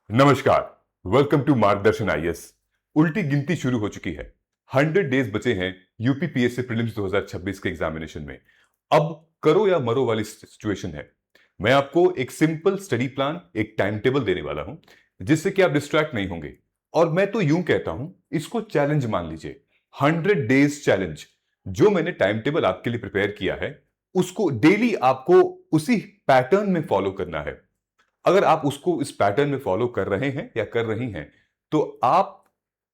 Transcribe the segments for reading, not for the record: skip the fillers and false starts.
नमस्कार। Welcome to मार्गदर्शन IAS. उल्टी गिनती शुरू हो चुकी है। 100 डेज बचे हैं यूपीपीएससी प्रीलिम्स 2026 के एग्जामिनेशन में। अब करो या मरो वाली सिचुएशन है। मैं आपको एक सिंपल स्टडी प्लान, एक टाइम टेबल देने वाला हूं जिससे कि आप डिस्ट्रैक्ट नहीं होंगे। और मैं तो यूं कहता हूं, इसको चैलेंज मान लीजिए। 100 डेज चैलेंज। जो मैंने टाइम टेबल आपके लिए प्रिपेयर किया है, उसको डेली आपको उसी पैटर्न में फॉलो करना है। अगर आप उसको इस पैटर्न में फॉलो कर रहे हैं या कर रही हैं, तो आप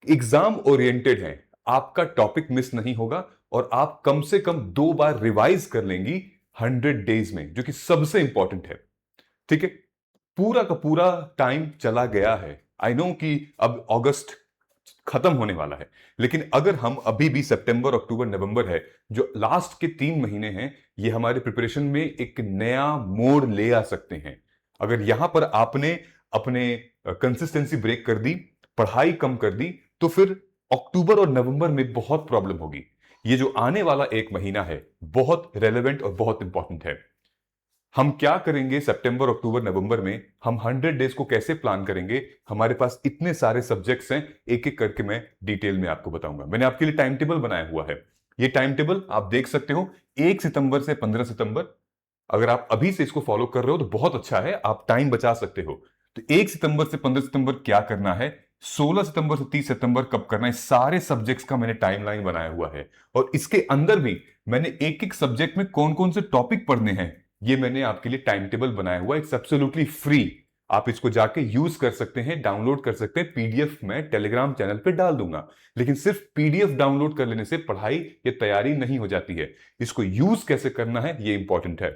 एग्जाम ओरिएंटेड हैं। आपका टॉपिक मिस नहीं होगा और आप कम से कम 2 बार रिवाइज कर लेंगी 100 डेज में, जो कि सबसे इंपॉर्टेंट है। ठीक है। पूरा का पूरा टाइम चला गया है। आई नो कि अब अगस्त खत्म होने वाला है, लेकिन अगर हम अभी भी सितंबर, अक्टूबर, नवंबर है, जो लास्ट के 3 महीने हैं, ये हमारे प्रिपरेशन में एक नया मोड़ ले आ सकते हैं। अगर यहां पर आपने अपने कंसिस्टेंसी ब्रेक कर दी, पढ़ाई कम कर दी, तो फिर अक्टूबर और नवंबर में बहुत प्रॉब्लम होगी। ये जो आने वाला 1 महीना है, बहुत रेलेवेंट और बहुत इंपॉर्टेंट है। हम क्या करेंगे सितंबर, अक्टूबर, नवंबर में? हम 100 डेज को कैसे प्लान करेंगे? हमारे पास इतने सारे सब्जेक्ट्स हैं, एक एक करके मैं डिटेल में आपको बताऊंगा। मैंने आपके लिए टाइम टेबल बनाया हुआ है। ये टाइम टेबल आप देख सकते हो। 1 सितंबर से 15 सितंबर, अगर आप अभी से इसको फॉलो कर रहे हो तो बहुत अच्छा है, आप टाइम बचा सकते हो। तो 1 सितंबर से 15 सितंबर क्या करना है, 16 सितंबर से 30 सितंबर कब करना है, सारे सब्जेक्ट्स का मैंने टाइमलाइन बनाया हुआ है। और इसके अंदर भी मैंने एक एक सब्जेक्ट में कौन कौन से टॉपिक पढ़ने हैं, ये मैंने आपके लिए टाइम टेबल बनाया हुआ है। It's absolutely free. आप इसको जाके यूज कर सकते हैं, डाउनलोड कर सकते हैं। पीडीएफ मैं टेलीग्राम चैनल पे डाल दूंगा। लेकिन सिर्फ पीडीएफ डाउनलोड कर लेने से पढ़ाई या तैयारी नहीं हो जाती है। इसको यूज कैसे करना है, ये इंपॉर्टेंट है।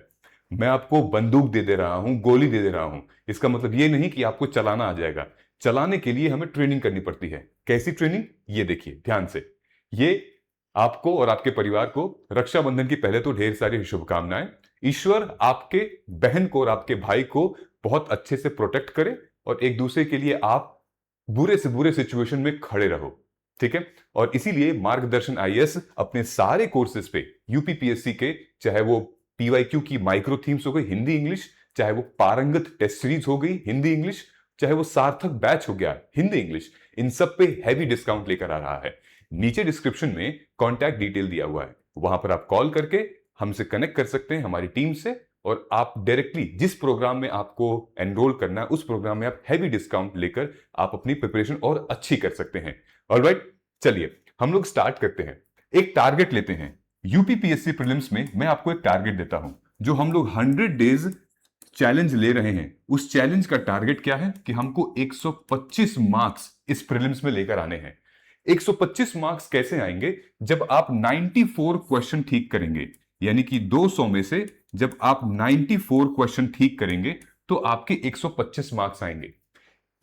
मैं आपको बंदूक दे रहा हूं, गोली दे रहा हूं, इसका मतलब ये नहीं कि आपको चलाना आ जाएगा। चलाने के लिए हमें ट्रेनिंग करनी पड़ती है। कैसी ट्रेनिंग, ये देखिए ध्यान से। ये आपको और आपके परिवार को रक्षाबंधन की पहले तो ढेर सारी शुभकामनाएं। ईश्वर आपके बहन को और आपके भाई को बहुत अच्छे से प्रोटेक्ट करे और एक दूसरे के लिए आप बुरे से बुरे सिचुएशन में खड़े रहो। ठीक है। और इसीलिए मार्गदर्शन आईएएस अपने सारे कोर्सेज पे यूपीपीएससी के, चाहे वो पीवाईक्यू की माइक्रो थीम्स हो गई हिंदी इंग्लिश, चाहे वो पारंगत टेस्ट सीरीज हो गई हिंदी इंग्लिश, चाहे वो सार्थक बैच हो गया हिंदी इंग्लिश, इन सब पे हैवी डिस्काउंट लेकर आ रहा है। नीचे डिस्क्रिप्शन में कॉन्टैक्ट डिटेल दिया हुआ है, वहां पर आप कॉल करके हमसे कनेक्ट कर सकते हैं, हमारी टीम से। और आप डायरेक्टली जिस प्रोग्राम में आपको एनरोल करना है, उस प्रोग्राम में आप हैवी डिस्काउंट लेकर आप अपनी प्रिपरेशन और अच्छी कर सकते हैं। ऑलराइट, चलिए हम लोग स्टार्ट करते हैं। एक टारगेट लेते हैं। यूपीपीएससी प्रीलिम्स में मैं आपको एक टारगेट देता हूं। जो हम लोग 100 डेज चैलेंज ले रहे हैं, उस चैलेंज का टारगेट क्या है कि हमको 125 मार्क्स इस प्रीलिम्स में लेकर आने हैं। 125 मार्क्स कैसे आएंगे? जब आप 94 क्वेश्चन ठीक करेंगे, यानी कि 200 में से जब आप 94 क्वेश्चन ठीक करेंगे तो आपके 125 मार्क्स आएंगे।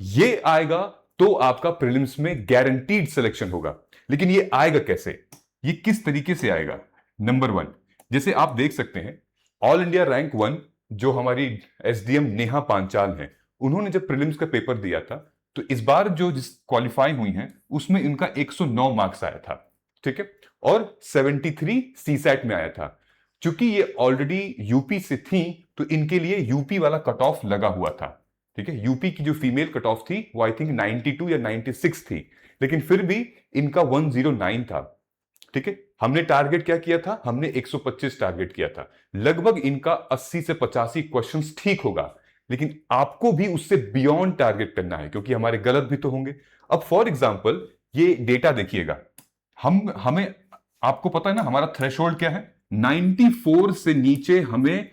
ये आएगा तो आपका प्रीलिम्स में गारंटीड सिलेक्शन होगा। लेकिन ये आएगा कैसे, ये किस तरीके से आएगा? नंबर 1, जैसे आप देख सकते हैं, ऑल इंडिया रैंक 1 जो हमारी एसडीएम नेहा पांचाल हैं, उन्होंने जब प्रीलिम्स का पेपर दिया था, तो इस बार जो जिस क्वालिफाई हुई हैं उसमें इनका 109 मार्क्स आया था। ठीक है। और 73 सीसैट में आया था। चूंकि ये ऑलरेडी यूपी से थी, तो इनके लिए यूपी वाला कट ऑफ लगा हुआ था। ठीक है। यूपी की जो फीमेल कट ऑफ थी वो आई थिंक 92 या 96 थी, लेकिन फिर भी इनका 109 था। ठीक है। हमने टारगेट क्या किया था? हमने 125 टारगेट किया था। लगभग इनका 80 से 85 क्वेश्चंस ठीक होगा, लेकिन आपको भी उससे बियॉन्ड टारगेट करना है, क्योंकि हमारे गलत भी तो होंगे। अब फॉर एग्जांपल ये डेटा देखिएगा। हमें आपको पता है ना हमारा थ्रेशोल्ड क्या है? 94 से नीचे हमें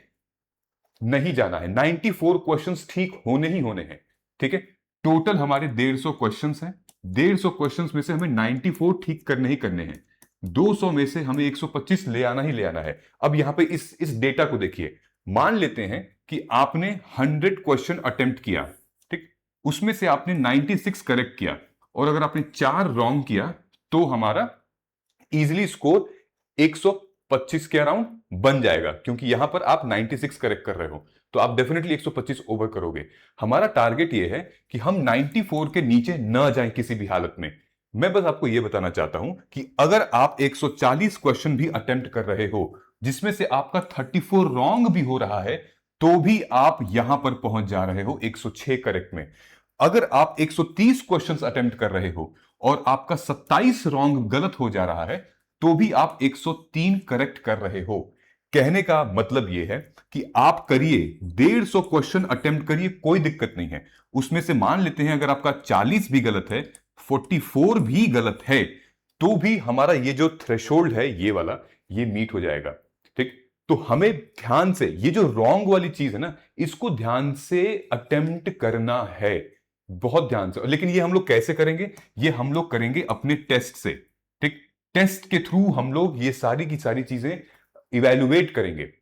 नहीं जाना है। 94 क्वेश्चंस ठीक होने ही होने हैं। ठीक है। टोटल हमारे 150 क्वेश्चंस हैं। 150 क्वेश्चंस में से हमें 94 ठीक करने ही करने हैं। 200 में से हमें 125 ले आना ही ले आना है। अब यहां पे इस डेटा को देखिए। मान लेते हैं कि आपने 100 क्वेश्चन अटेम्प्ट किया। ठीक। उसमें से आपने 96 करेक्ट किया, और अगर आपने 4 रॉन्ग किया तो हमारा इजिली स्कोर 125 के अराउंड बन जाएगा, क्योंकि यहां पर आप 96 करेक्ट कर रहे हो, तो आप डेफिनेटली 125 ओवर करोगे। हमारा टारगेट यह है कि हम 94 के नीचे न जाएं किसी भी हालत में। मैं बस आपको यह बताना चाहता हूं कि अगर आप 140 क्वेश्चन भी अटेम्प्ट कर रहे हो, जिसमें से आपका 34 रॉन्ग भी हो रहा है, तो भी आप यहां पर पहुंच जा रहे हो 106 करेक्ट में। अगर आप 130 क्वेश्चंस अटेम्प्ट कर रहे हो और आपका 27 रॉन्ग गलत हो जा रहा है, तो भी आप 103 करेक्ट कर रहे हो। कहने का मतलब यह है कि आप करिए, 150 क्वेश्चन अटेम्प्ट करिए, कोई दिक्कत नहीं है। उसमें से मान लेते हैं अगर आपका 40 भी गलत है, 44 भी गलत है, तो भी हमारा ये जो थ्रेशोल्ड है ये वाला, ये मीट हो जाएगा। ठीक, तो हमें ध्यान से ये जो रॉन्ग वाली चीज है ना, इसको ध्यान से अटेम्प्ट करना है, बहुत ध्यान से। लेकिन ये हम लोग कैसे करेंगे? ये हम लोग करेंगे अपने टेस्ट से। ठीक, टेस्ट के थ्रू हम लोग ये सारी की सारी चीजें इवेल्युएट करेंगे,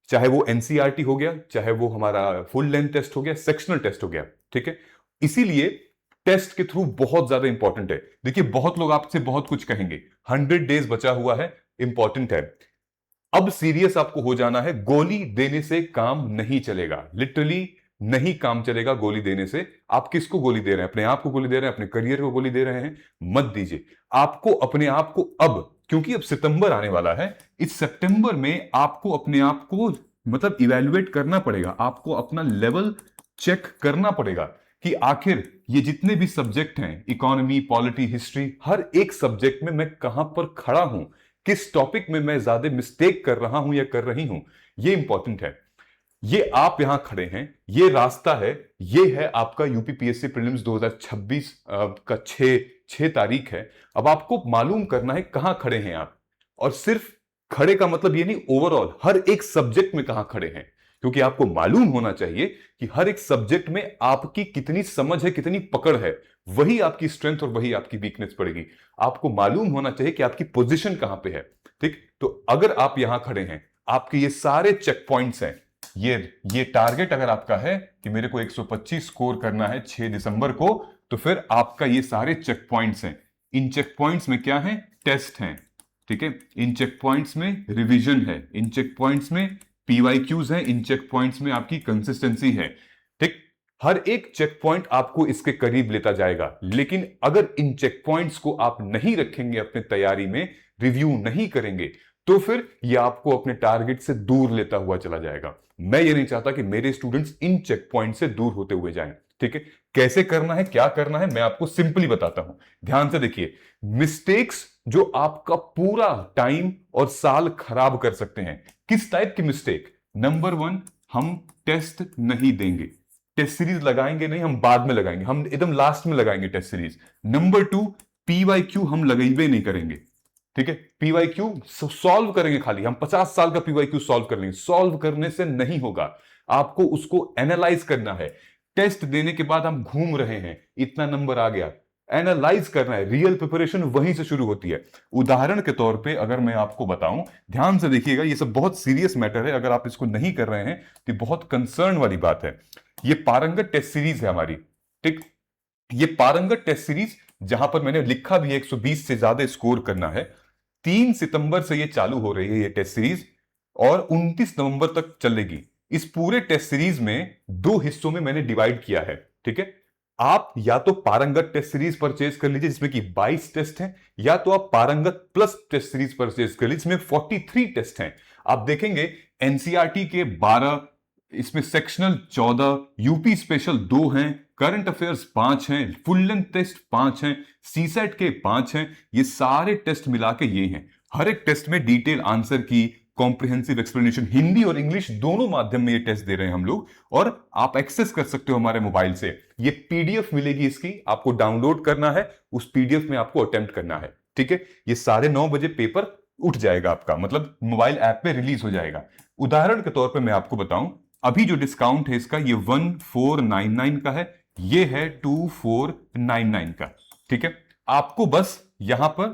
चाहे वो एनसीईआरटी हो गया, चाहे वो हमारा फुल लेंथ टेस्ट हो गया, सेक्शनल टेस्ट हो गया। ठीक है, इसीलिए टेस्ट के थ्रू बहुत ज्यादा इंपॉर्टेंट है। देखिए, बहुत लोग आपसे बहुत कुछ कहेंगे, 100 डेज बचा हुआ है, इंपॉर्टेंट है। अब सीरियस आपको हो जाना है, गोली देने से काम नहीं चलेगा, लिटरली नहीं काम चलेगा गोली देने से। आप किसको गोली दे रहे हैं? अपने आप को गोली दे रहे हैं, अपने करियर को गोली दे रहे हैं? मत दीजिए। आपको अपने आप को अब, क्योंकि अब सितंबर आने वाला है, इस सितंबर में आपको अपने आप को मतलब इवेल्युएट करना पड़ेगा, आपको अपना लेवल चेक करना पड़ेगा कि आखिर ये जितने भी सब्जेक्ट हैं, इकोनॉमी, पॉलिटी, हिस्ट्री, हर एक सब्जेक्ट में मैं कहां पर खड़ा हूं, किस टॉपिक में मैं ज्यादा मिस्टेक कर रहा हूं या कर रही हूं, ये इंपॉर्टेंट है। ये आप यहां खड़े हैं, ये रास्ता है, ये है आपका यूपीपीएससी प्रीलिम्स 2026 का 6 तारीख है। अब आपको मालूम करना है कहां खड़े हैं आप, और सिर्फ खड़े का मतलब ये नहीं, ओवरऑल हर एक सब्जेक्ट में कहां खड़े हैं, क्योंकि आपको मालूम होना चाहिए कि हर एक सब्जेक्ट में आपकी कितनी समझ है, कितनी पकड़ है, वही आपकी स्ट्रेंथ और वही आपकी वीकनेस पड़ेगी। आपको मालूम होना चाहिए कि आपकी पोजीशन कहां पे है। ठीक, तो अगर आप यहां खड़े हैं, आपके ये सारे चेक पॉइंट्स हैं, ये टारगेट अगर आपका है कि मेरे को 125 स्कोर करना है 6 दिसंबर को, तो फिर आपका ये सारे चेक पॉइंट्स हैं। इन चेक पॉइंट्स में क्या है? टेस्ट हैं। ठीक है, इन चेक पॉइंट्स में रिवीजन है, इन चेक पॉइंट्स में पीवाईक्यूज है, इन चेक पॉइंट्स में आपकी कंसिस्टेंसी है। ठीक, हर एक चेक पॉइंट आपको इसके करीब लेता जाएगा। लेकिन अगर इन चेक पॉइंट्स को आप नहीं रखेंगे अपने तैयारी में, रिव्यू नहीं करेंगे, तो फिर ये आपको अपने टारगेट से दूर लेता हुआ चला जाएगा। मैं ये नहीं चाहता कि मेरे स्टूडेंट्स इन चेक पॉइंट से दूर होते हुए जाएं। ठीक है, कैसे करना है, क्या करना है, मैं आपको सिंपली बताता हूं, ध्यान से देखिए। मिस्टेक्स जो आपका पूरा टाइम और साल खराब कर सकते हैं, किस टाइप की मिस्टेक? नंबर 1, हम टेस्ट नहीं देंगे, टेस्ट सीरीज लगाएंगे नहीं, हम बाद में लगाएंगे, हम एकदम लास्ट में लगाएंगे टेस्ट सीरीज। नंबर 2, पीवाईक्यू हम लगाइबे नहीं करेंगे। ठीक है, पीवाईक्यू सॉल्व करेंगे, खाली हम 50 साल का पीवाईक्यू सॉल्व कर लेंगे, सॉल्व करने से नहीं होगा, आपको उसको एनालाइज करना है। टेस्ट देने के बाद हम घूम रहे हैं, इतना नंबर आ गया, एनालाइज करना है। रियल प्रिपरेशन वहीं से शुरू होती है। उदाहरण के तौर पे अगर मैं आपको बताऊं, ध्यान से देखिएगा, ये सब बहुत सीरियस मैटर है, अगर आप इसको नहीं कर रहे हैं तो बहुत कंसर्न वाली बात है। ये पारंगत टेस्ट सीरीज है हमारी। ठीक, ये पारंगत टेस्ट सीरीज, जहां पर मैंने लिखा भी है 120 से ज्यादा स्कोर करना है। 3 सितंबर से ये चालू हो रही है ये टेस्ट सीरीज, और 29 नवंबर तक चलेगी। इस पूरे टेस्ट सीरीज में 2 हिस्सों में मैंने डिवाइड किया है। ठीक है, आप या तो पारंगत टेस्ट सीरीज परचेज कर लीजिए जिसमें कि 22 टेस्ट हैं, या तो आप पारंगत प्लस टेस्ट सीरीज परचेज कर लीजिए जिसमें 43 टेस्ट हैं। आप देखेंगे एनसीईआरटी के 12, इसमें सेक्शनल 14, यूपी स्पेशल 2 हैं, करंट अफेयर्स 5 हैं, फुल लेंथ टेस्ट 5 हैं, सीसेट के 5 हैं। ये सारे टेस्ट मिला के ये हैं। हर एक टेस्ट में डिटेल आंसर की, कॉम्प्रिहेंसिव एक्सप्लेनेशन, हिंदी और इंग्लिश दोनों माध्यम में ये टेस्ट दे रहे हैं हम लोग, और आप एक्सेस कर सकते हो हमारे मोबाइल से। ये पीडीएफ मिलेगी इसकी, आपको डाउनलोड करना है, उस पीडीएफ में आपको अटेम्प्ट करना है। ठीक है, ये 9:30 बजे पेपर उठ जाएगा आपका, मतलब मोबाइल ऐप पे रिलीज हो जाएगा। उदाहरण के तौर पे मैं आपको बताऊं, अभी जो डिस्काउंट है इसका, ये 1499 का है, ये है 2499 का। ठीक है, आपको बस यहां पर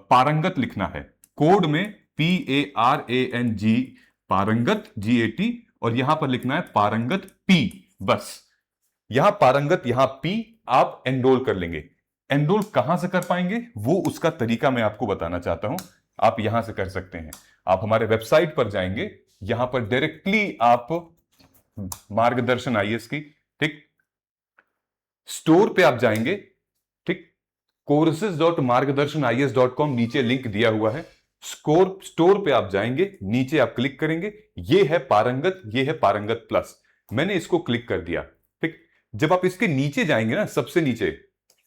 पारंगत लिखना है, कोड में PARANG, पारंगत GAT, और यहां पर लिखना है पारंगत P। बस यहां पारंगत, यहां P, आप एनरोल कर लेंगे। एनरोल कहां से कर पाएंगे, वो उसका तरीका मैं आपको बताना चाहता हूं। आप यहां से कर सकते हैं, आप हमारे वेबसाइट पर जाएंगे, यहां पर डायरेक्टली आप मार्गदर्शन आईएएस की, ठीक, स्टोर पे आप जाएंगे। ठीक, courses.margdarshanIAS.com, नीचे लिंक दिया हुआ है। स्टोर पे आप जाएंगे, नीचे आप क्लिक करेंगे, ये है पारंगत, ये है पारंगत प्लस। मैंने इसको क्लिक कर दिया। ठीक, जब आप इसके नीचे जाएंगे ना, सबसे नीचे,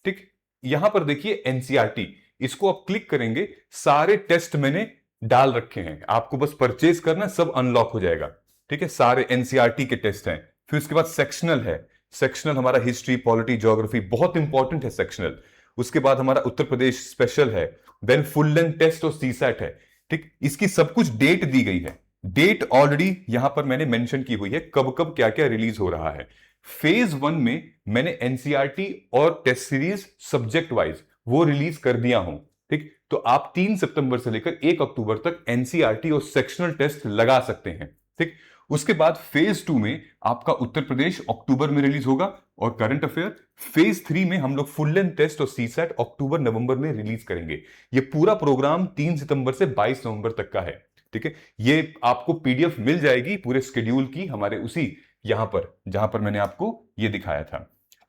ठीक, यहां पर देखिए एनसीईआरटी, इसको आप क्लिक करेंगे, सारे टेस्ट मैंने डाल रखे हैं, आपको बस परचेज करना, सब अनलॉक हो जाएगा। ठीक है, सारे एनसीईआरटी के टेस्ट हैं। फिर उसके बाद सेक्शनल है, सेक्शनल हमारा हिस्ट्री, पॉलिटी, ज्योग्राफी, बहुत इंपॉर्टेंट है सेक्शनल। उसके बाद हमारा उत्तर प्रदेश स्पेशल है, देन फुल लेंथ टेस्ट और सीसैट है। ठीक, इसकी सब कुछ डेट दी गई है, डेट ऑलरेडी यहां पर मैंने मेंशन की हुई है, कब कब क्या क्या रिलीज हो रहा है। फेज 1 में मैंने एनसीईआरटी और टेस्ट सीरीज सब्जेक्ट वाइज वो रिलीज कर दिया हूं। ठीक, तो आप 3 सितंबर से लेकर 1 अक्टूबर तक एनसीईआरटी और सेक्शनल टेस्ट लगा सकते हैं। ठीक, उसके बाद फेज 2 में आपका उत्तर प्रदेश अक्टूबर में रिलीज होगा और करंट अफेयर। फेज 3 में हम लोग फुल लेंथ टेस्ट और सीसैट अक्टूबर नवंबर में रिलीज करेंगे। ये पूरा प्रोग्राम 3 सितंबर से 22 नवंबर तक का है। ठीक है, ये आपको पीडीएफ मिल जाएगी पूरे शेड्यूल की हमारे उसी यहां पर, जहां पर मैंने आपको ये दिखाया था।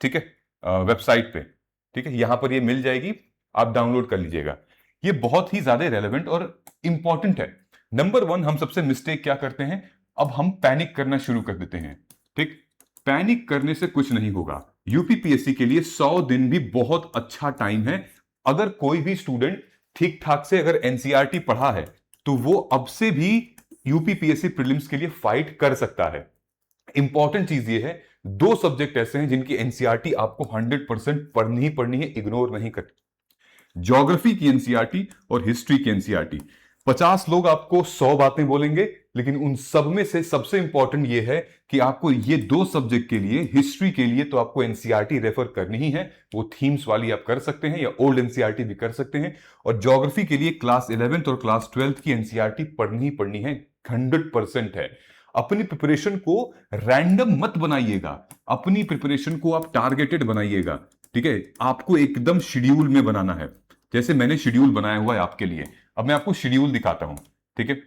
ठीक है, वेबसाइट पे। ठीक है, यहां पर ये मिल जाएगी, आप डाउनलोड कर लीजिएगा। ये बहुत ही ज्यादा रेलेवेंट और इंपॉर्टेंट है। नंबर 1, हम सबसे मिस्टेक क्या करते हैं, अब हम पैनिक करना शुरू कर देते हैं। ठीक, पैनिक करने से कुछ नहीं होगा। यूपीपीएससी के लिए 100 दिन भी बहुत अच्छा टाइम है। अगर कोई भी स्टूडेंट ठीक ठाक से अगर एनसीईआरटी पढ़ा है तो वो अब से भी यूपीपीएससी प्रीलिम्स के लिए फाइट कर सकता है। इंपॉर्टेंट चीज ये है, 2 सब्जेक्ट ऐसे हैं जिनकी एनसीईआरटी आपको 100% पढ़नी ही पढ़नी है, इग्नोर नहीं करनी। ज्योग्राफी की एनसीईआरटी और हिस्ट्री की एनसीईआरटी। 50 लोग आपको 100 बातें बोलेंगे, लेकिन उन सब में से सबसे इंपॉर्टेंट यह है कि आपको ये 2 सब्जेक्ट के लिए, हिस्ट्री के लिए तो आपको एनसीईआरटी रेफर करनी ही है, वो थीम्स वाली आप कर सकते हैं या ओल्ड एनसीईआरटी भी कर सकते हैं। और ज्योग्राफी के लिए क्लास 11th और क्लास 12th की एनसीईआरटी पढ़नी ही पढ़नी है, 100% है। अपनी प्रिपरेशन को रैंडम मत बनाइएगा, अपनी प्रिपरेशन को आप टारगेटेड बनाइएगा। ठीक है, आपको एकदम शेड्यूल में बनाना है, जैसे मैंने शेड्यूल बनाया हुआ है आपके लिए। अब मैं आपको शेड्यूल दिखाता हूं। ठीक है,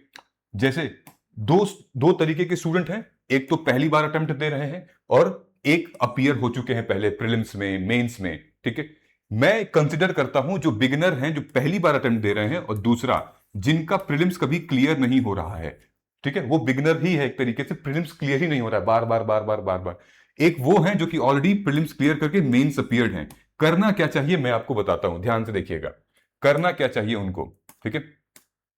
जैसे दो तरीके के स्टूडेंट हैं, एक तो पहली बार अटेम्प्ट दे रहे हैं और एक अपीयर हो चुके हैं पहले प्रीलिम्स में, मेंस में। ठीक है, मैं कंसिडर करता हूं जो बिगिनर हैं, जो पहली बार अटेम्प्ट दे रहे हैं, और दूसरा जिनका प्रीलिम्स कभी क्लियर नहीं हो रहा है। ठीक है, वो बिगिनर ही है एक तरीके से, प्रीलिम्स क्लियर ही नहीं हो रहा है, बार बार बार बार बार बार। एक वो है जो कि ऑलरेडी प्रीलिम्स क्लियर करके मेंस अपीयर्ड हैं। करना क्या चाहिए मैं आपको बताता हूं, ध्यान से देखिएगा। करना क्या चाहिए उनको। ठीक है,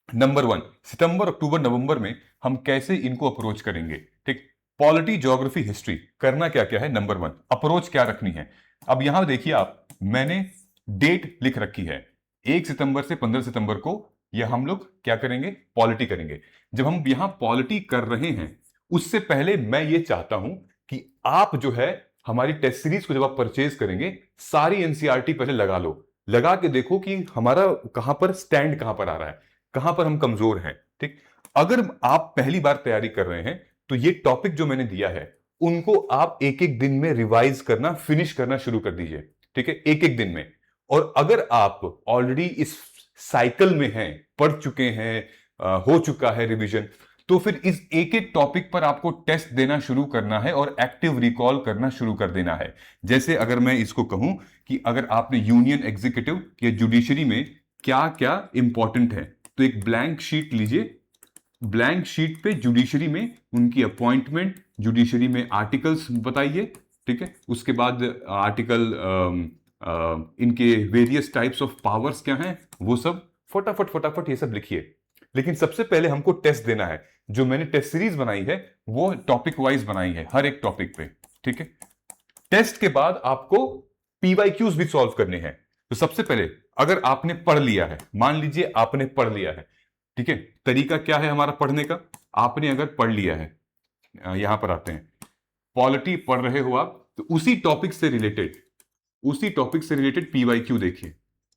नंबर 1, सितंबर, अक्टूबर, नवंबर में हम कैसे इनको अप्रोच करेंगे। ठीक, पॉलिटी, ज्योग्राफी, हिस्ट्री, करना क्या क्या है। नंबर 1, अप्रोच क्या रखनी है। अब यहां देखिए आप, मैंने डेट लिख रखी है, 1 सितंबर से 15 सितंबर को यह हम लोग क्या करेंगे, पॉलिटी करेंगे। जब हम यहां पॉलिटी कर रहे हैं, उससे पहले मैं ये चाहता हूं कि आप जो है हमारी टेस्ट सीरीज को जब आप परचेज करेंगे, सारी एनसीईआरटी पहले लगा लो, लगा के देखो कि हमारा कहां पर स्टैंड, कहां पर आ रहा है, कहां पर हम कमजोर हैं। ठीक, अगर आप पहली बार तैयारी कर रहे हैं तो ये टॉपिक जो मैंने दिया है उनको आप एक एक दिन में रिवाइज करना, फिनिश करना शुरू कर दीजिए। ठीक है, एक एक दिन में। और अगर आप ऑलरेडी इस साइकिल में हैं, पढ़ चुके हैं, हो चुका है रिवीजन, तो फिर इस एक एक टॉपिक पर आपको टेस्ट देना शुरू करना है और एक्टिव रिकॉल करना शुरू कर देना है। जैसे अगर मैं इसको कहूं कि अगर आपने यूनियन एग्जीक्यूटिव या जुडिशरी में क्या क्या इंपॉर्टेंट है, तो एक ब्लैंक शीट लीजिए, ब्लैंक शीट पे जुडिशरी में उनकी अपॉइंटमेंट, जुडिशरी में आर्टिकल्स बताइए। ठीक है, उसके बाद आर्टिकल, इनके वेरियस टाइप्स ऑफ पावर्स क्या हैं, वो सब फटाफट फटाफट ये सब लिखिए। लेकिन सबसे पहले हमको टेस्ट देना है। जो मैंने टेस्ट सीरीज बनाई है वो टॉपिक वाइज बनाई है, हर एक टॉपिक पे। ठीक है, टेस्ट के बाद आपको पीवाईक्यूज भी सॉल्व करने हैं। तो सबसे पहले अगर आपने पढ़ लिया है, मान लीजिए आपने पढ़ लिया है, ठीक है, तरीका क्या है हमारा पढ़ने का, आपने अगर पढ़ लिया है, यहां पर आते हैं, पॉलिटी पढ़ रहे हो आप, तो उसी टॉपिक से रिलेटेड पीवाईक्यू देखिए।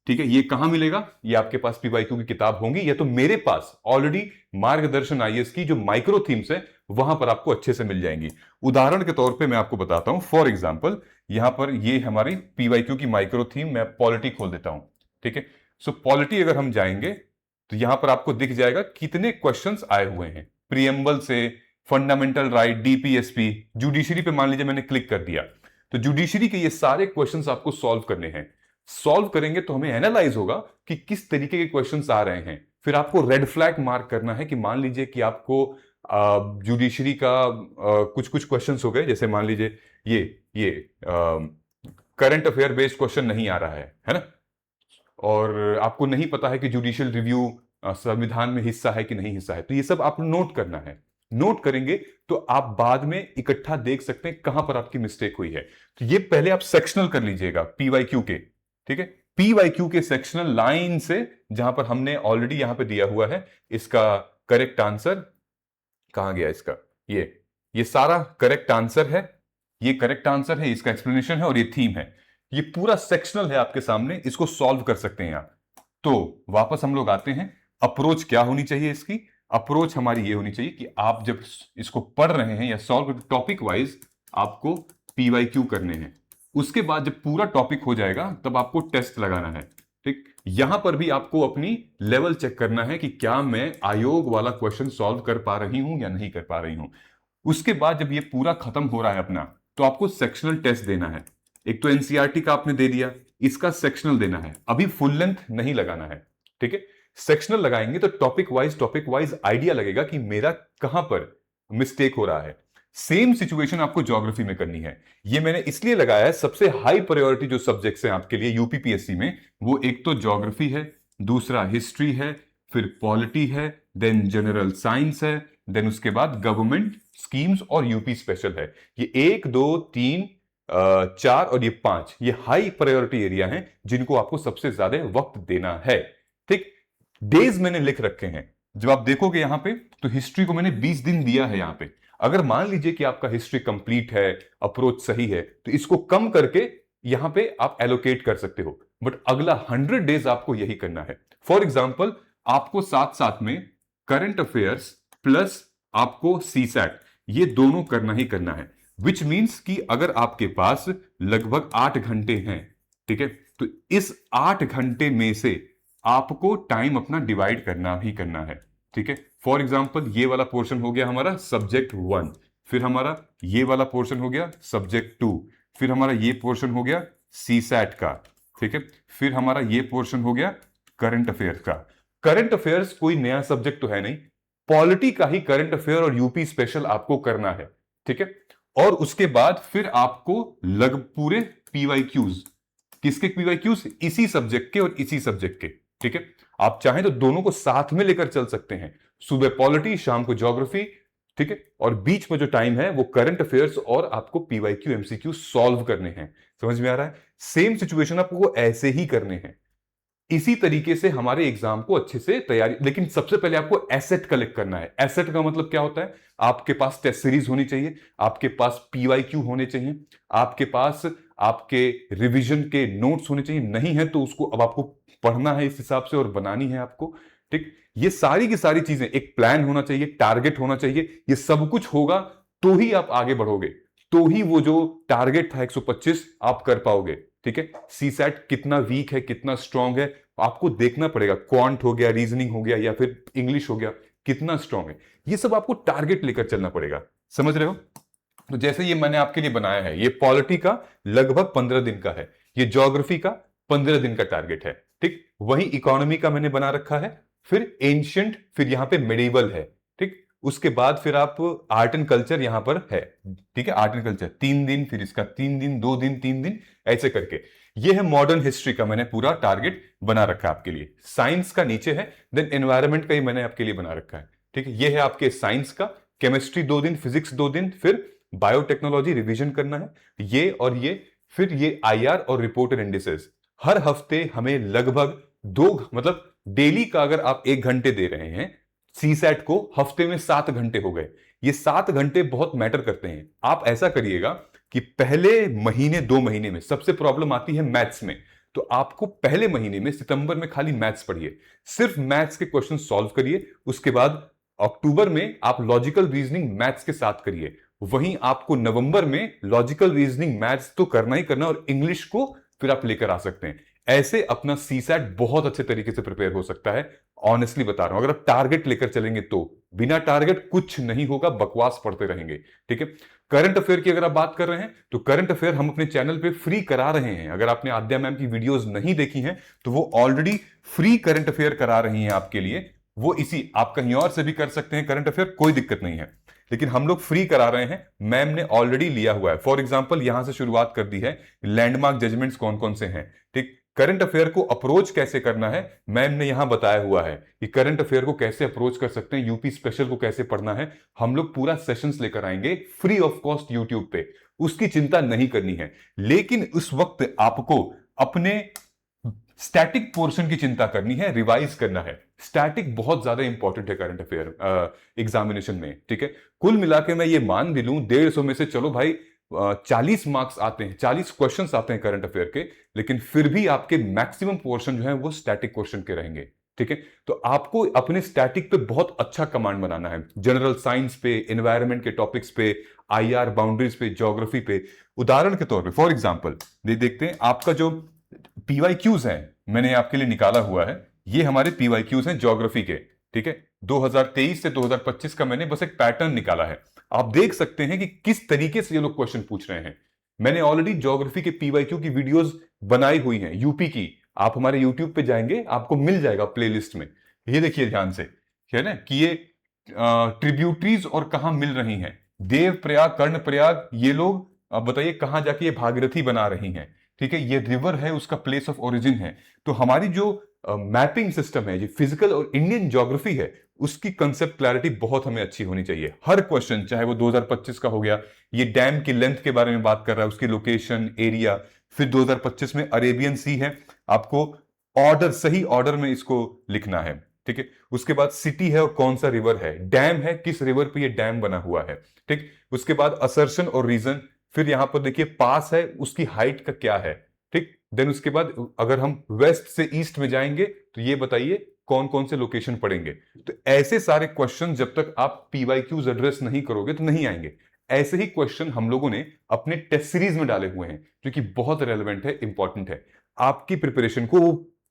ठीक है, ये कहां मिलेगा, ये आपके पास पीवाईक्यू की किताब होंगी, या तो मेरे पास ऑलरेडी मार्गदर्शन आईएएस की जो माइक्रो थीम्स है वहां पर आपको अच्छे से मिल जाएंगी। उदाहरण के तौर पे मैं आपको बताता हूं, फॉर एग्जांपल यहां पर ये हमारी पीवाईक्यू की माइक्रो थीम, मैं पॉलिटी खोल देता हूं। ठीक है, सो पॉलिटी अगर हम जाएंगे तो यहां पर आपको दिख जाएगा कितने क्वेश्चंस आए हुए हैं, प्रियम्बल से, फंडामेंटल राइट, डीपीएसपी, जुडिशरी पे मान लीजिए मैंने क्लिक कर दिया, तो जुडिशरी के ये सारे क्वेश्चंस आपको सॉल्व करने हैं। सॉल्व करेंगे तो हमें एनालाइज होगा कि किस तरीके के क्वेश्चंस आ रहे हैं। फिर आपको रेड फ्लैग मार्क करना है कि मान लीजिए कि आपको जुडिशरी का कुछ कुछ क्वेश्चंस हो गए, जैसे मान लीजिए ये करंट अफेयर बेस्ड क्वेश्चन नहीं आ रहा है ना, और आपको नहीं पता है कि जुडिशियल रिव्यू संविधान में हिस्सा है कि नहीं हिस्सा है, तो ये सब आपको नोट करना है। नोट करेंगे तो आप बाद में इकट्ठा देख सकते हैं कहां पर आपकी मिस्टेक हुई है। तो ये पहले आप सेक्शनल कर लीजिएगा पीवाईक्यू के, ठीक है, पीवाईक्यू के सेक्शनल लाइन से, जहां पर हमने ऑलरेडी यहां पे दिया हुआ है इसका करेक्ट आंसर। कहां गया इसका, ये सारा करेक्ट आंसर है, ये करेक्ट आंसर है, इसका एक्सप्लेनेशन है और ये थीम है। ये पूरा सेक्शनल है आपके सामने, इसको सॉल्व कर सकते हैं आप। तो वापस हम लोग आते हैं, अप्रोच क्या होनी चाहिए इसकी। अप्रोच हमारी ये होनी चाहिए कि आप जब इसको पढ़ रहे हैं या सॉल्व टॉपिक वाइज आपको पीवाईक्यू करने हैं, उसके बाद जब पूरा टॉपिक हो जाएगा तब आपको टेस्ट लगाना है। ठीक, यहां पर भी आपको अपनी लेवल चेक करना है कि क्या मैं आयोग वाला क्वेश्चन सॉल्व कर पा रही हूं या नहीं कर पा रही हूं। उसके बाद जब ये पूरा खत्म हो रहा है अपना, तो आपको सेक्शनल टेस्ट देना है। एक तो एनसीईआरटी का आपने दे दिया, इसका सेक्शनल देना है, अभी फुल लेंथ नहीं लगाना है, ठीक है। सेक्शनल लगाएंगे तो टॉपिक वाइज आइडिया लगेगा कि मेरा कहां पर मिस्टेक हो रहा है। सेम सिचुएशन आपको ज्योग्राफी में करनी है। ये मैंने इसलिए लगाया है, सबसे हाई प्रायोरिटी जो सब्जेक्ट्स हैं आपके लिए यूपीपीएससी में, वो एक तो ज्योग्राफी है, दूसरा हिस्ट्री है, फिर पॉलिटी है, देन जनरल साइंस है, देन उसके बाद गवर्नमेंट स्कीम्स और यूपी स्पेशल है। ये 1 2 3 4 और ये 5, ये हाई प्रायोरिटी एरिया हैं जिनको आपको सबसे ज्यादा वक्त देना है। ठीक, डेज मैंने लिख रखे हैं, जब आप देखोगे यहां पे तो हिस्ट्री को मैंने 20 दिन दिया है यहां पे। अगर मान लीजिए कि आपका हिस्ट्री कंप्लीट है, अप्रोच सही है, तो इसको कम करके यहां पे आप एलोकेट कर सकते हो, बट अगला 100 डेज आपको यही करना है। फॉर एग्जाम्पल, आपको साथ साथ में करंट अफेयर्स प्लस आपको सीसैट, ये दोनों करना ही करना है। विच मीन्स कि अगर आपके पास लगभग 8 घंटे हैं, ठीक है, तो इस 8 घंटे में से आपको टाइम अपना डिवाइड करना ही करना है, ठीक है। फॉर एग्जाम्पल, ये वाला पोर्शन हो गया हमारा सब्जेक्ट 1, फिर हमारा ये वाला पोर्शन हो गया सब्जेक्ट 2, फिर हमारा ये पोर्शन हो गया सीसैट का, ठीक है, फिर हमारा ये पोर्शन हो गया करंट अफेयर्स का। करंट अफेयर्स कोई नया सब्जेक्ट तो है नहीं, पॉलिटी का ही करंट अफेयर और यूपी स्पेशल आपको करना है, ठीक है। और उसके बाद फिर आपको पूरे पीवाईक्यूज, किसके पीवाईक्यूज, इसी सब्जेक्ट के और इसी सब्जेक्ट के, ठीक है। आप चाहें तो दोनों को साथ में लेकर चल सकते हैं, सुबह पॉलिटी शाम को ज्योग्राफी, ठीक है, और बीच में जो टाइम है वो करंट अफेयर्स और आपको पीवाईक्यू एमसीक्यू सॉल्व करने हैं। समझ में आ रहा है? सेम सिचुएशन आपको ऐसे ही करने हैं, इसी तरीके से हमारे एग्जाम को अच्छे से तैयारी। लेकिन सबसे पहले आपको एसेट कलेक्ट करना है। एसेट का मतलब क्या होता है, आपके पास टेस्ट सीरीज होनी चाहिए, आपके पास पीवाईक्यू होने चाहिए, आपके पास आपके रिवीजन के नोट्स होने चाहिए। नहीं है तो उसको अब आपको पढ़ना है इस हिसाब से और बनानी है आपको, ठीक। ये सारी की सारी चीजें, एक प्लान होना चाहिए, टारगेट होना चाहिए, ये सब कुछ होगा तो ही आप आगे बढ़ोगे, तो ही वो जो टारगेट था 125 आप कर पाओगे, ठीक है। सीसैट कितना वीक है, कितना स्ट्रांग है, आपको देखना पड़ेगा। क्वांट हो गया, रीजनिंग हो गया, या फिर इंग्लिश हो गया, कितना स्ट्रांग है, ये सब आपको टारगेट लेकर चलना पड़ेगा। समझ रहे हो? तो जैसे ये मैंने आपके लिए बनाया है, ये पॉलिटी का लगभग 15 दिन का है, ये ज्योग्राफी का 15 दिन का टारगेट है, ठीक। वही इकोनॉमी का मैंने बना रखा है, फिर एंशियंट, फिर यहां पे मेडिवल है, ठीक। उसके बाद फिर आप आर्ट एंड कल्चर यहां पर है, ठीक है। आर्ट एंड कल्चर 3 दिन, फिर इसका 3 दिन, 2 दिन, 3 दिन, ऐसे करके ये है मॉडर्न हिस्ट्री का मैंने पूरा टारगेट बना रखा है आपके लिए। साइंस का नीचे है, देन एनवायरमेंट का ही मैंने आपके लिए बना रखा है, ठीक है। ये है आपके साइंस का, केमिस्ट्री 2 दिन, फिजिक्स 2 दिन, फिर बायोटेक्नोलॉजी रिवीजन करना है, ये और ये, फिर ये आईआर और रिपोर्टेड इंडिसेस। हर हफ्ते हमें लगभग 2, मतलब डेली का अगर आप 1 घंटे दे रहे हैं, सीसैट को हफ्ते में 7 घंटे हो गए। ये 7 घंटे बहुत मैटर करते हैं। आप ऐसा करिएगा कि पहले महीने 2 महीने में सबसे प्रॉब्लम आती है मैथ्स में, तो आपको पहले महीने में सितंबर में खाली मैथ्स पढ़िए, सिर्फ मैथ्स के क्वेश्चन सॉल्व करिए। उसके बाद अक्टूबर में आप लॉजिकल रीजनिंग मैथ्स के साथ करिए। वहीं आपको नवंबर में लॉजिकल रीजनिंग मैथ्स तो करना ही करना, और इंग्लिश को फिर आप लेकर आ सकते हैं। ऐसे अपना सीसैट बहुत अच्छे तरीके से प्रिपेयर हो सकता है। ऑनेस्टली बता रहा हूं, अगर आप टारगेट लेकर चलेंगे तो। बिना टारगेट कुछ नहीं होगा, बकवास पढ़ते रहेंगे, ठीक है। करंट अफेयर की अगर आप बात कर रहे हैं तो करंट अफेयर हम अपने चैनल पे फ्री करा रहे हैं। अगर आपने आद्या मैम की वीडियोस नहीं देखी हैं तो वो ऑलरेडी फ्री करंट अफेयर करा रही हैं आपके लिए। वो इसी आप कहीं और से भी कर सकते हैं करंट अफेयर, कोई दिक्कत नहीं है, लेकिन हम लोग फ्री करा रहे हैं, मैम ने ऑलरेडी लिया हुआ है। फॉर एग्जाम्पल यहां से शुरुआत कर दी है, लैंडमार्क जजमेंट्स कौन कौन से हैं, ठीक। करंट अफेयर को अप्रोच कैसे करना है मैम ने यहां बताया हुआ है कि करंट अफेयर को कैसे अप्रोच कर सकते हैं, यूपी स्पेशल को कैसे पढ़ना है, हम लोग पूरा सेशंस लेकर आएंगे फ्री ऑफ कॉस्ट यूट्यूब पे, उसकी चिंता नहीं करनी है। लेकिन उस वक्त आपको अपने स्टैटिक पोर्शन की चिंता करनी है, रिवाइज करना है। स्टैटिक बहुत ज्यादा इंपॉर्टेंट है करंट अफेयर एग्जामिनेशन में, ठीक है। कुल मिला के मैं ये मान भी लूं 150 में से चलो भाई 40 मार्क्स आते हैं, 40 क्वेश्चंस आते हैं करंट अफेयर के, लेकिन फिर भी आपके मैक्सिमम पोर्शन जो है वो स्टैटिक क्वेश्चन के रहेंगे, ठीक है। तो आपको अपने स्टैटिक पे बहुत अच्छा कमांड बनाना है, जनरल साइंस पे, एनवायरमेंट के टॉपिक्स पे, आईआर बाउंड्रीज पे, ज्योग्राफी पे। उदाहरण के तौर पे फॉर एग्जांपल देखते हैं आपका जो पीवाईक्यूज है, मैंने आपके लिए निकाला हुआ है, ये हमारे पीवाईक्यूज हैं ज्योग्राफी के, ठीक है। 2023 से 2025 का मैंने बस एक पैटर्न निकाला है, आप देख सकते हैं कि किस तरीके से ये लोग क्वेश्चन पूछ रहे हैं। मैंने ऑलरेडी ज्योग्राफी के पीवाईक्यू की वीडियोस बनाई हुई हैं यूपी की, आप हमारे यूट्यूब पे जाएंगे आपको मिल जाएगा प्लेलिस्ट में। ये देखिए ध्यान से, है ना, कि ये ट्रिब्यूटरीज और कहां मिल रही हैं, देव प्रयाग, कर्ण प्रयाग, ये लोग अब बताइए कहां जाके ये भागीरथी बना रही हैं, ठीक है। ये रिवर है, उसका प्लेस ऑफ ओरिजिन है। तो हमारी जो मैपिंग सिस्टम है, जो फिजिकल और इंडियन ज्योग्राफी है, उसकी कंसेप्ट क्लैरिटी बहुत हमें अच्छी होनी चाहिए। हर क्वेश्चन चाहे वो 2025 का हो गया, ये डैम की लेंथ के बारे में बात कर रहा है, उसकी लोकेशन, एरिया। फिर 2025 में अरेबियन सी है, आपको ऑर्डर, सही ऑर्डर में इसको लिखना है, ठीक है। उसके बाद सिटी है और कौन सा रिवर है, डैम है, किस रिवर पे ये डैम बना हुआ है, ठीक। उसके बाद असर्शन और रीजन, फिर यहां पर देखिए पास है, उसकी हाइट का क्या है, ठीक। देन उसके बाद अगर हम वेस्ट से ईस्ट में जाएंगे तो ये बताइए कौन कौन से लोकेशन पड़ेंगे। तो ऐसे सारे क्वेश्चन जब तक आप पीवाईक्यूज एड्रेस नहीं करोगे तो नहीं आएंगे। ऐसे ही क्वेश्चन हम लोगों ने अपने टेस्ट सीरीज में डाले हुए हैं, जो कि बहुत रेलेवेंट है, इंपॉर्टेंट है, आपकी प्रिपरेशन को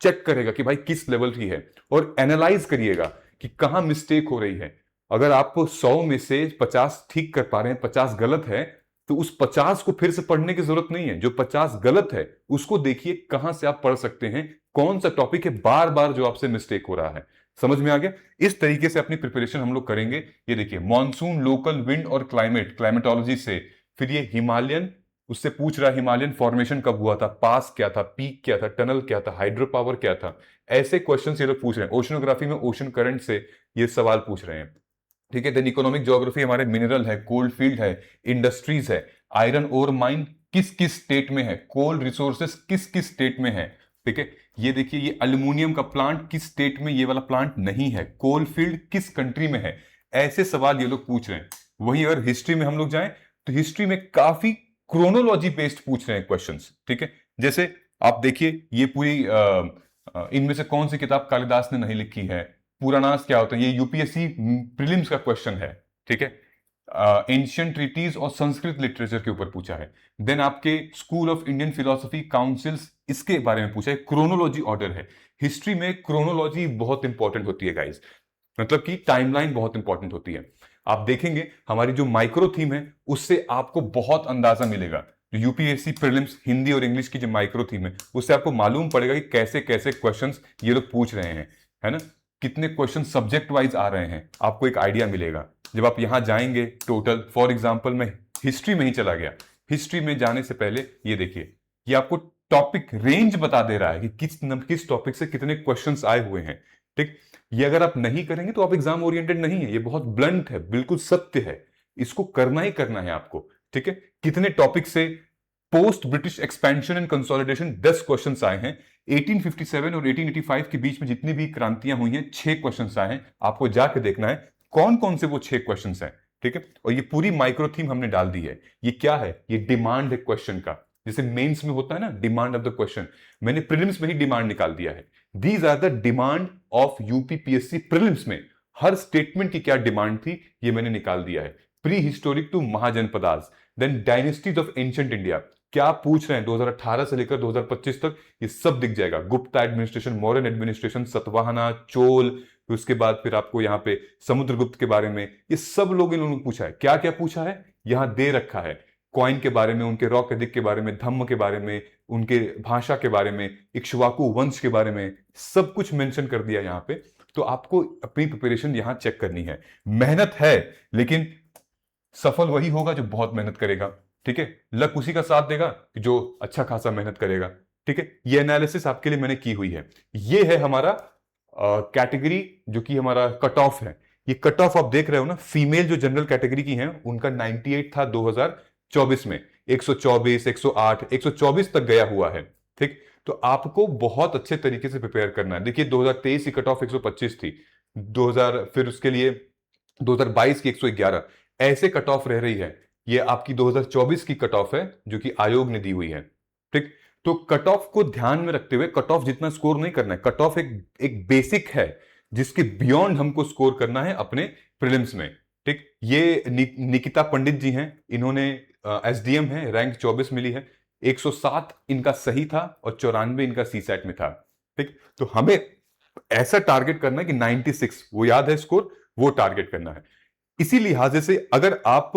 चेक करेगा कि भाई किस लेवल की है, और एनालाइज करिएगा कि कहां मिस्टेक हो रही है। अगर आप 100 में से 50 ठीक कर पा रहे हैं, 50 गलत है, तो उस 50 को फिर से पढ़ने की जरूरत नहीं है। जो 50 गलत है उसको देखिए कहां से आप पढ़ सकते हैं, कौन सा टॉपिक है बार बार जो आपसे मिस्टेक हो रहा है। समझ में आ गया? इस तरीके से अपनी प्रिपरेशन हम लोग करेंगे। ये देखिए मॉनसून, लोकल विंड और क्लाइमेट, क्लाइमेटोलॉजी से, फिर ये हिमालयन, उससे पूछ रहा है हिमालयन फॉर्मेशन कब हुआ था, पास क्या था, पीक क्या था, टनल क्या था, हाइड्रो पावर क्या था। ऐसे क्वेश्चन ये लोग पूछ रहे हैं। ओशनोग्राफी में ओशन करंट से ये सवाल पूछ रहे हैं, ठीक है। देन इकोनॉमिक ज्योग्राफी हमारे मिनरल है, कोल्ड फील्ड है, इंडस्ट्रीज है, आयरन ओर माइन किस किस स्टेट में है, कोल रिसोर्सेस किस किस स्टेट में है, ठीक है। ये देखिए ये अल्युमिनियम का प्लांट किस स्टेट में ये वाला प्लांट नहीं है, कोल फील्ड किस कंट्री में है। ऐसे सवाल ये लोग पूछ रहे हैं। वहीं अगर हिस्ट्री में हम लोग जाएं तो हिस्ट्री में काफी क्रोनोलॉजी बेस्ड पूछ रहे हैं क्वेश्चंस, ठीक है। जैसे आप देखिए ये पूरी इनमें से कौन सी किताब कालिदास ने नहीं लिखी है, पुराणास क्या होता है, ये यूपीएससी प्रीलिम्स का क्वेश्चन है, ठीक है। एंशियंट ट्रीटीज और संस्कृत लिटरेचर के ऊपर पूछा है। देन आपके school of Indian philosophy councils, इसके बारे में पूछा है। क्रोनोलॉजी ऑर्डर है। हिस्ट्री में क्रोनोलॉजी बहुत इंपॉर्टेंट होती है गाइस, मतलब कि टाइमलाइन बहुत इंपॉर्टेंट होती है। आप देखेंगे हमारी जो माइक्रो थीम है उससे आपको बहुत अंदाजा मिलेगा। जो यूपीएससी प्रीलिम्स हिंदी और इंग्लिश की जो माइक्रो थीम है उससे आपको मालूम पड़ेगा कि कैसे कैसे क्वेश्चंस ये लोग पूछ रहे हैं, है ना। कितने क्वेश्चन सब्जेक्ट वाइज आ रहे हैं, आपको एक आइडिया मिलेगा जब आप यहां जाएंगे। टोटल फॉर एग्जांपल मैं हिस्ट्री में ही चला गया। हिस्ट्री में जाने से पहले ये देखिए, ये आपको टॉपिक रेंज बता दे रहा है कि किस टॉपिक से कितने क्वेश्चंस आए हुए हैं, ठीक। ये अगर आप नहीं करेंगे तो आप एग्जाम ओरिएंटेड नहीं है। ये बहुत ब्लंट है, बिल्कुल सत्य है, इसको करना ही करना है आपको, ठीक है। कितने टॉपिक से post British expansion and consolidation 10 questions आए हैं। 1857 और 1885 के बीच में जितनी भी क्रांतियां हुई हैं 6 क्वेश्चंस आए हैं। आपको जाके देखना है कौन कौन से वो 6 क्वेश्चंस हैं, ठीक है। और ये पूरी माइक्रो थीम हमने डाल दी है। ये क्या है, ये डिमांड है क्वेश्चन का, जैसे मेंस में होता है ना डिमांड ऑफ द क्वेश्चन, मैंने प्रीलिम्स में ही डिमांड निकाल दिया है। These are the demand of UPPSC prelims में हर स्टेटमेंट की क्या डिमांड थी ये मैंने निकाल दिया है। Prehistoric to mahajanapadas, then dynasties of ancient India, क्या पूछ रहे हैं 2018 से लेकर 2025 तक, ये सब दिख जाएगा। गुप्ता एडमिनिस्ट्रेशन, मौर्यन एडमिनिस्ट्रेशन, सतवाहना, चोल, उसके बाद फिर आपको यहाँ पे समुद्रगुप्त के बारे में, ये सब लोग इन्होंने पूछा है। क्या क्या पूछा है यहां दे रखा है, कॉइन के बारे में, उनके रॉक एदिक के बारे में, धम्म के बारे में, उनके भाषा के बारे में, इक्ष्वाकु वंश के बारे में, सब कुछ मेंशन कर दिया यहाँ पे। तो आपको अपनी प्रिपरेशन यहां चेक करनी है। मेहनत है, लेकिन सफल वही होगा जो बहुत मेहनत करेगा। ठीक है, लक उसी का साथ देगा कि जो अच्छा खासा मेहनत करेगा। ठीक है, ये एनालिसिस आपके लिए मैंने की हुई है। ये है हमारा कैटेगरी जो कि हमारा कट ऑफ है। ये कट ऑफ आप देख रहे हो ना, फीमेल जो जनरल कैटेगरी की हैं उनका 98 था 2024 में, 124, 108, 124 तक गया हुआ है। ठीक, तो आपको बहुत अच्छे तरीके से प्रिपेयर करना है। देखिए 2023 की कट ऑफ 125 थी, 2000 फिर उसके लिए 2022 की 111, ऐसे कट ऑफ रह रही है। ये आपकी 2024 की कट ऑफ है जो कि आयोग ने दी हुई है। ठीक, तो कट ऑफ को ध्यान में रखते हुए कट ऑफ जितना स्कोर नहीं करना है। कट ऑफ एक बेसिक है जिसके बियॉन्ड हमको स्कोर करना है अपने प्रीलिम्स में। ठीक, ये निकिता पंडित जी हैं, इन्होंने एसडीएम है, रैंक 24 मिली है, 107 इनका सही था और 94 इनका सी सेट में था। ठीक, तो हमें ऐसा टारगेट करना है कि 96, वो याद है स्कोर, वो टारगेट करना है। इसी लिहाजे से अगर आप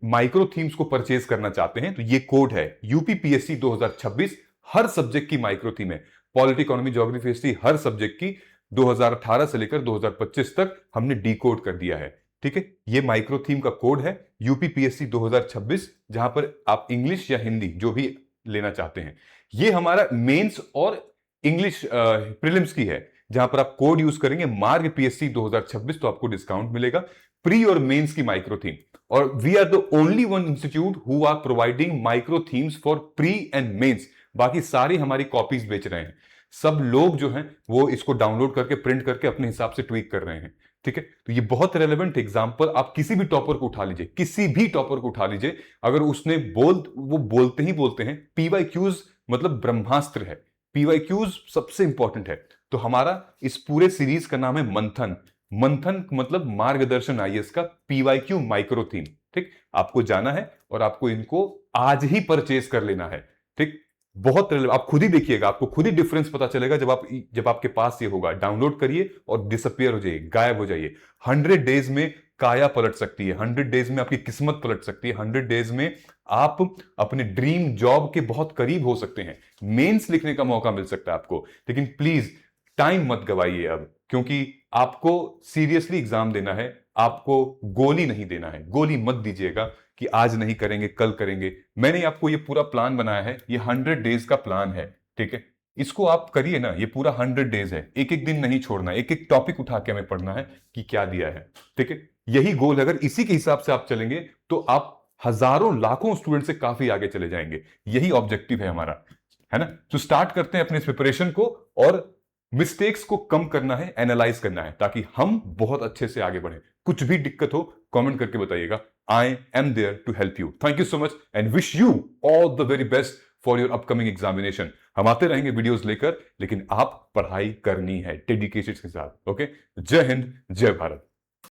माइक्रो थीम्स को परचेज करना चाहते हैं तो ये कोड है यूपीपीएससी 2026, हर सब्जेक्ट की माइक्रो थीम है। पॉलिटी, इकोनॉमी, ज्योग्राफी, हिस्ट्री, हर सब्जेक्ट की 2018 से लेकर 2025 तक हमने डी कोड कर दिया है। ठीक है, ये माइक्रो थीम का कोड है यूपीपीएससी 2026, जहां पर आप इंग्लिश या हिंदी जो भी लेना चाहते हैं। ये हमारा मेंस और इंग्लिश प्रीलिम्स की है, जहां पर आप कोड यूज करेंगे मार्ग पीएससी 2026 तो आपको डिस्काउंट मिलेगा। प्री और मेंस की माइक्रो थीम, और we are the only one institute who are providing micro themes for pre and mains. बाकी सारी हमारी कॉपीज बेच रहे हैं। सब लोग जो हैं वो इसको डाउनलोड करके प्रिंट करके अपने हिसाब से ट्वीक कर रहे हैं। ठीक है, तो ये बहुत रेलेवेंट एग्जांपल, आप किसी भी टॉपर को उठा लीजिए, किसी भी टॉपर को उठा लीजिए, अगर उसने वो बोलते ही बोलते हैं पीवाईक्यूज मतलब ब्रह्मास्त्र है, पीवाईक्यूज सबसे इंपॉर्टेंट है। तो हमारा इस पूरे सीरीज का नाम है मंथन। मंथन मतलब मार्गदर्शन आईएएस का पीवाईक्यू माइक्रो थीम। ठीक, आपको जाना है और आपको इनको आज ही परचेज कर लेना है। ठीक, बहुत आप खुद ही देखिएगा, आपको खुद ही डिफरेंस पता चलेगा जब आपके पास ये होगा। डाउनलोड करिए और डिसअपियर हो जाइए, गायब हो जाइए। 100 डेज में काया पलट सकती है, 100 डेज में आपकी किस्मत पलट सकती है, 100 डेज में आप अपने ड्रीम जॉब के बहुत करीब हो सकते हैं। मेंस लिखने का मौका मिल सकता है आपको, लेकिन प्लीज टाइम मत गवाइए अब, क्योंकि आपको सीरियसली एग्जाम देना है। आपको गोली नहीं देना है, गोली मत दीजिएगा कि आज नहीं करेंगे कल करेंगे। मैंने आपको ये पूरा प्लान बनाया है, ये 100 डेज का प्लान है। ठीक है, इसको आप करिए ना, ये पूरा 100 डेज है, एक एक दिन नहीं छोड़ना, एक एक टॉपिक उठा के हमें पढ़ना है कि क्या दिया है। ठीक है, यही गोल है। अगर इसी के हिसाब से आप चलेंगे तो आप हजारों लाखों स्टूडेंट से काफी आगे चले जाएंगे। यही ऑब्जेक्टिव है हमारा, है ना। तो स्टार्ट करते हैं अपने इस प्रिपरेशन को, और मिस्टेक्स को कम करना है, एनालाइज करना है, ताकि हम बहुत अच्छे से आगे बढ़े। कुछ भी दिक्कत हो कमेंट करके बताइएगा, I am there to help you. Thank you so much and wish you all the very best for your upcoming examination. हम आते रहेंगे वीडियोस लेकर, लेकिन आप पढ़ाई करनी है डेडिकेशन के साथ। ओके, जय हिंद, जय भारत।